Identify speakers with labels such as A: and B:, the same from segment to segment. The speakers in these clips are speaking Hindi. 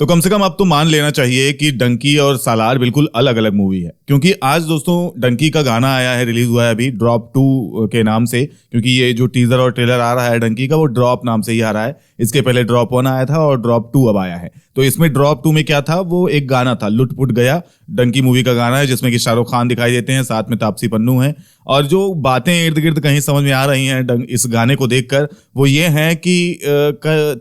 A: तो कम से कम अब तो मान लेना चाहिए कि डंकी और सालार बिल्कुल अलग अलग मूवी है, क्योंकि आज दोस्तों डंकी का गाना आया है, रिलीज हुआ है अभी ड्रॉप 2 के नाम से, क्योंकि ये जो टीजर और ट्रेलर आ रहा है डंकी का वो ड्रॉप नाम से ही आ रहा है। इसके पहले ड्रॉप 1 आया था और ड्रॉप 2 अब आया है। तो इसमें ड्रॉप 2 में क्या था, वो एक गाना था लुट पुट गया, डंकी मूवी का गाना है, जिसमें कि शाहरुख खान दिखाई देते हैं, साथ में तापसी पन्नू है। और जो बातें इर्द गिर्द कहीं समझ में आ रही हैं इस गाने को देखकर, वो ये हैं कि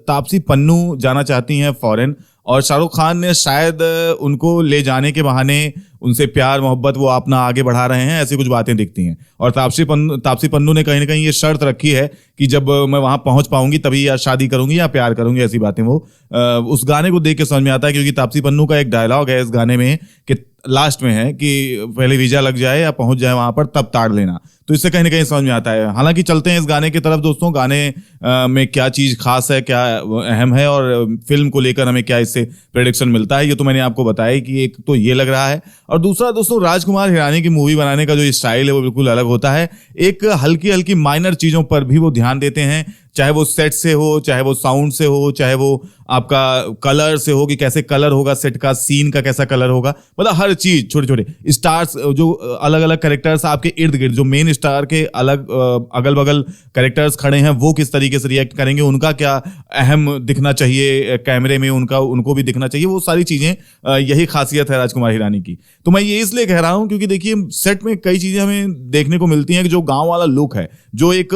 A: तापसी पन्नू जाना चाहती हैं फॉरेन, और शाहरुख खान ने शायद उनको ले जाने के बहाने उनसे प्यार मोहब्बत वो अपना आगे बढ़ा रहे हैं, ऐसी कुछ बातें दिखती हैं। और तापसी पन्नू ने कहीं ना कहीं ये शर्त रखी है कि जब मैं वहां पहुंच पाऊंगी तभी या शादी करूंगी या प्यार करूंगी, ऐसी बातें वो उस गाने को देख के समझ में आता है। क्योंकि तापसी पन्नू का एक डायलॉग है इस गाने में कि लास्ट में है कि पहले वीजा लग जाए या पहुंच जाए वहां पर तब ताड़ लेना। तो इससे कहीं ना कहीं समझ में आता है। हालांकि चलते हैं इस गाने की तरफ दोस्तों, गाने में क्या चीज खास है, क्या अहम है, और फिल्म को लेकर हमें क्या इससे प्रेडिक्शन मिलता है, ये तो मैंने आपको बताया कि एक तो ये लग रहा है, और दूसरा दोस्तों राजकुमार हिरानी की मूवी बनाने का जो स्टाइल है वो बिल्कुल अलग होता है। एक हल्की हल्की माइनर चीजों पर भी वो ध्यान देते हैं, चाहे वो सेट से हो, चाहे वो साउंड से हो, चाहे वो आपका कलर से हो कि कैसे कलर होगा सेट का, सीन का कैसा कलर होगा, मतलब हर चीज, छोटे छोटे स्टार्स, जो अलग अलग कैरेक्टर्स आपके इर्द गिर्द, जो मेन स्टार के अलग अगल बगल कैरेक्टर्स खड़े हैं, वो किस तरीके से रिएक्ट करेंगे, उनका क्या अहम दिखना चाहिए कैमरे में, उनको भी दिखना चाहिए, वो सारी चीजें, यही खासियत है राजकुमार हिरानी की। तो मैं ये इसलिए कह रहा हूं क्योंकि देखिए सेट में कई चीजें हमें देखने को मिलती हैं कि जो गांव वाला लुक है, जो एक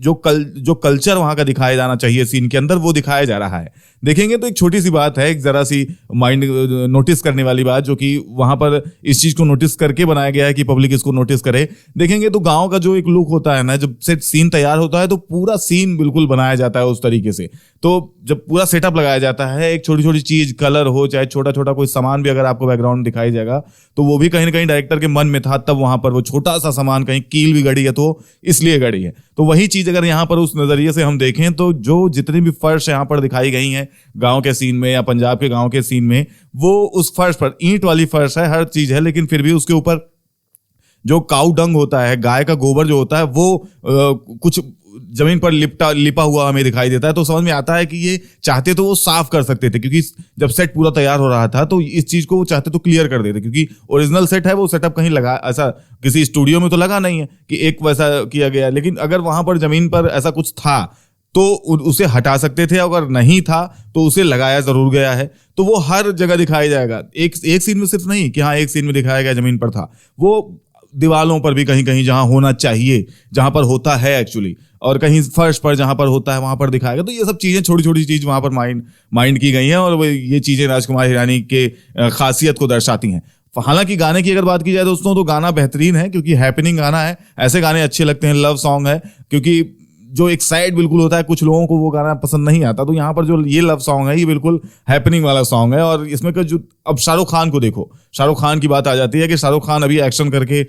A: जो कल्चर वहां का दिखाया जाना चाहिए सीन के अंदर, वो दिखाया जा रहा है। देखेंगे तो एक छोटी सी बात है, एक जरा सी माइंड नोटिस करने वाली बात, जो कि वहां पर इस चीज को नोटिस करके बनाया गया है कि पब्लिक इसको नोटिस करे। देखेंगे तो गांव का जो एक लुक होता है ना, जब सेट सीन तैयार होता है तो पूरा सीन बिल्कुल बनाया जाता है उस तरीके से। तो जब पूरा सेटअप लगाया जाता है, एक छोटी छोटी चीज, कलर हो, चाहे छोटा छोटा कोई सामान भी अगर आपको बैकग्राउंड दिखाई जाएगा, तो वो भी कहीं ना कहीं डायरेक्टर के मन में था, तब वहां पर वो छोटा सा सामान, कहीं कील भी गड़ी है तो इसलिए गड़ी है। तो वही चीज अगर यहाँ पर उस नजरिए से हम देखें तो जो जितनी भी फर्श यहाँ पर दिखाई गई हैं गांव के सीन में या पंजाब के गांव के सीन में, वो उस फर्श पर ईंट वाली फर्श है, हर चीज है, लेकिन फिर भी उसके ऊपर जो काऊ डंग होता है, गाय का गोबर जो होता है, वो कुछ जमीन पर लिपा हुआ हमें दिखाई देता है। तो समझ में आता है कि ये चाहते तो वो साफ कर सकते थे, क्योंकि जब सेट पूरा तैयार हो रहा था तो इस चीज को वो चाहते तो क्लियर कर देते, क्योंकि ओरिजिनल सेट है, वो सेटअप कहीं लगा, ऐसा किसी स्टूडियो में तो लगा नहीं है कि एक वैसा किया गया। लेकिन अगर वहां पर जमीन पर ऐसा कुछ था तो उसे हटा सकते थे, अगर नहीं था तो उसे लगाया जरूर गया है। तो वो हर जगह दिखाया जाएगा, एक सीन में सिर्फ नहीं कि हाँ एक सीन में दिखाया गया जमीन पर था, वो दीवालों पर भी कहीं कहीं जहां होना चाहिए, जहां पर होता है एक्चुअली, और कहीं फर्श पर जहां पर होता है वहां पर दिखाएगा। तो ये सब चीजें, छोटी छोटी चीज वहां पर माइंड की गई हैं, और ये चीजें राजकुमार हिरानी के खासियत को दर्शाती हैं। हालांकि गाने की अगर बात की जाए दोस्तों, तो गाना बेहतरीन है, क्योंकि हैपनिंग गाना है, ऐसे गाने अच्छे लगते हैं, लव सॉन्ग है, क्योंकि जो एक साइड बिल्कुल होता है, कुछ लोगों को वो गाना पसंद नहीं आता, तो यहाँ पर जो ये लव सॉन्ग है ये बिल्कुल हैपनिंग वाला सॉन्ग है। और इसमें का जो अब शाहरुख खान को देखो, शाहरुख खान की बात आ जाती है कि शाहरुख खान अभी एक्शन करके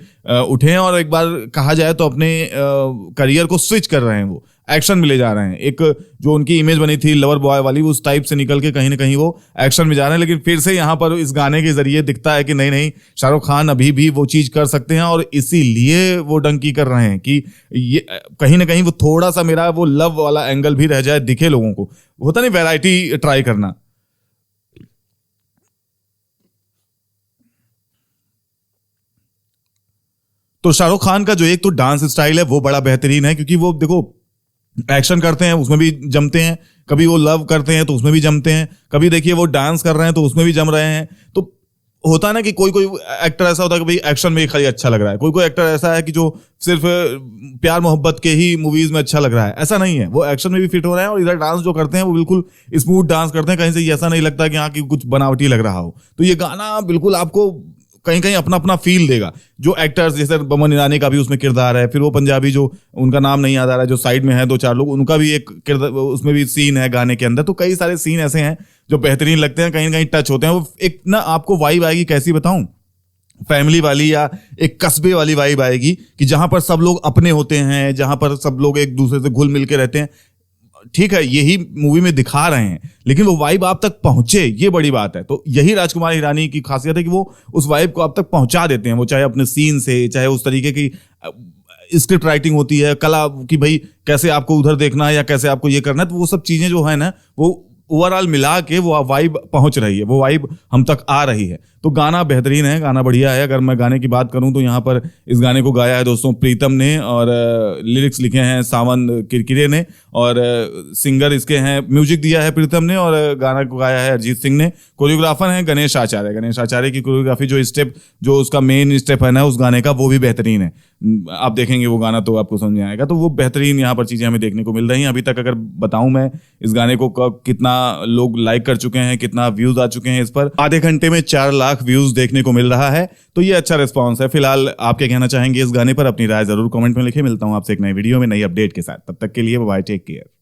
A: उठे हैं, और एक बार कहा जाए तो अपने करियर को स्विच कर रहे हैं, वो एक्शन में ले जा रहे हैं। एक जो उनकी इमेज बनी थी लवर बॉय वाली, उस टाइप से निकल के कहीं ना कहीं वो एक्शन में जा रहे हैं। लेकिन फिर से यहाँ पर इस गाने के जरिए दिखता है कि नहीं नहीं, शाहरुख खान अभी भी वो चीज कर सकते हैं, और इसीलिए वो डंकी कर रहे हैं कि ये कहीं ना कहीं वो थोड़ा सा मेरा वो लव वाला एंगल भी रह जाए, दिखे लोगों को, होता नहीं वैरायटी ट्राई करना। तो शाहरुख खान का जो एक तो डांस स्टाइल है वो बड़ा बेहतरीन है, क्योंकि वो देखो एक्शन करते हैं उसमें भी जमते हैं, कभी वो लव करते हैं तो उसमें भी जमते हैं, कभी देखिए वो डांस कर रहे हैं तो उसमें भी जम रहे हैं। तो होता है ना कि कोई कोई एक्टर ऐसा होता है कि भाई एक्शन में खाली अच्छा लग रहा है, कोई कोई एक्टर ऐसा है कि जो सिर्फ प्यार मोहब्बत के ही मूवीज में अच्छा लग रहा है, ऐसा नहीं है, वो एक्शन में भी फिट हो रहे हैं, और इधर डांस जो करते हैं वो बिल्कुल स्मूथ डांस करते हैं, कहीं से ऐसा नहीं लगता कि हाँ कि कुछ बनावटी लग रहा हो। तो ये गाना बिल्कुल आपको कहीं कहीं अपना अपना फील देगा। जो एक्टर्स, जैसे बमन ईरानी का भी उसमें किरदार है, फिर वो पंजाबी जो उनका नाम नहीं याद आ रहा है, जो साइड में है दो चार लोग, उनका भी एक किरदार उसमें भी सीन है गाने के अंदर। तो कई सारे सीन ऐसे हैं जो बेहतरीन लगते हैं, कहीं कहीं टच होते हैं। वो एक ना आपको वाइब आएगी, कैसी बताऊं, फैमिली वाली या एक कस्बे वाली वाइब आएगी, कि जहां पर सब लोग अपने होते हैं, जहां पर सब लोग एक दूसरे से घुल मिल के रहते हैं। ठीक है, यही मूवी में दिखा रहे हैं, लेकिन वो वाइब आप तक पहुंचे, ये बड़ी बात है। तो यही राजकुमार हिरानी की खासियत है कि वो उस वाइब को आप तक पहुंचा देते हैं, वो चाहे अपने सीन से, चाहे उस तरीके की स्क्रिप्ट राइटिंग होती है, कला की भाई कैसे आपको उधर देखना है या कैसे आपको ये करना है, तो वो सब चीजें जो है ना, वो ओवरऑल मिला के वो वाइब पहुंच रही है, वो वाइब हम तक आ रही है। तो गाना बेहतरीन है, गाना बढ़िया है। अगर मैं गाने की बात करूं तो यहाँ पर इस गाने को गाया है दोस्तों प्रीतम ने, और लिरिक्स लिखे हैं सावन किरकिरे ने, और सिंगर इसके हैं, म्यूजिक दिया है प्रीतम ने, और गाना को गाया है अरिजीत सिंह ने। कोरियोग्राफर हैं गणेश आचार्य। गणेश आचार्य की कोरियोग्राफी, जो स्टेप, जो उसका मेन स्टेप है ना उस गाने का, वो भी बेहतरीन है। आप देखेंगे वो गाना तो आपको समझ में आएगा। तो वो बेहतरीन यहाँ पर चीजें हमें देखने को मिल रही हैं। अभी तक अगर बताऊं मैं इस गाने को कितना लोग लाइक कर चुके हैं, कितना व्यूज आ चुके हैं इस पर, आधे घंटे में 4 लाख व्यूज देखने को मिल रहा है। तो ये अच्छा रिस्पॉन्स है। फिलहाल आप क्या कहना चाहेंगे इस गाने पर? अपनी राय जरूर कमेंट में लिखे। मिलता हूं आपसे एक नई वीडियो में नई अपडेट के साथ। तब तक के लिए बाय, टेक केयर।